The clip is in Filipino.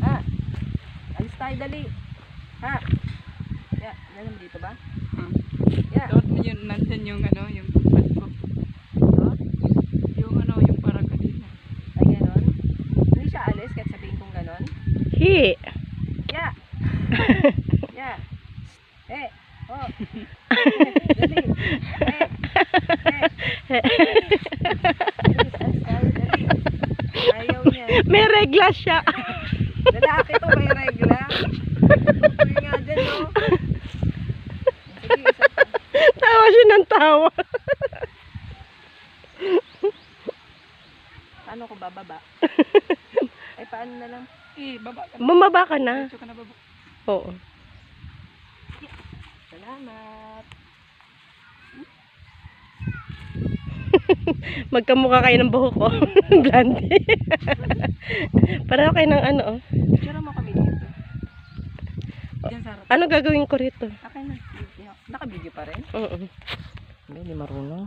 Ha? Alis tayo, dali. Ha? Yeah, alam mo dito ba? Yeah. Dapat mo yun, nandyan yung ano, yung pad ko. Ito? Yung ano, yung para kanina. Ay, ganon. Hindi siya alis kahit sabihin kong ganon. Hi. Yeah. Yeah. Eh. Oh. Dali. Eh. Alis tayo, dali. Ayaw niya. May regla siya. Lalaki to, may regla. Sabi nga dyan, no? Sige, isa pa. Tawa siya ng tawa. Paano ko bababa? Ay, paano na lang? Baba ka na. Bumaba ka na. Diretso ka na baba. Oo. Salamat. Magkamukha kayo ng buhok ko. Blondie. Para kayo ng ano, oh. Picture mo kami dito. Diyan sa harap. Ano gagawin ko rito? Akin na. Naka-video pa rin? Oo. Hindi marunong.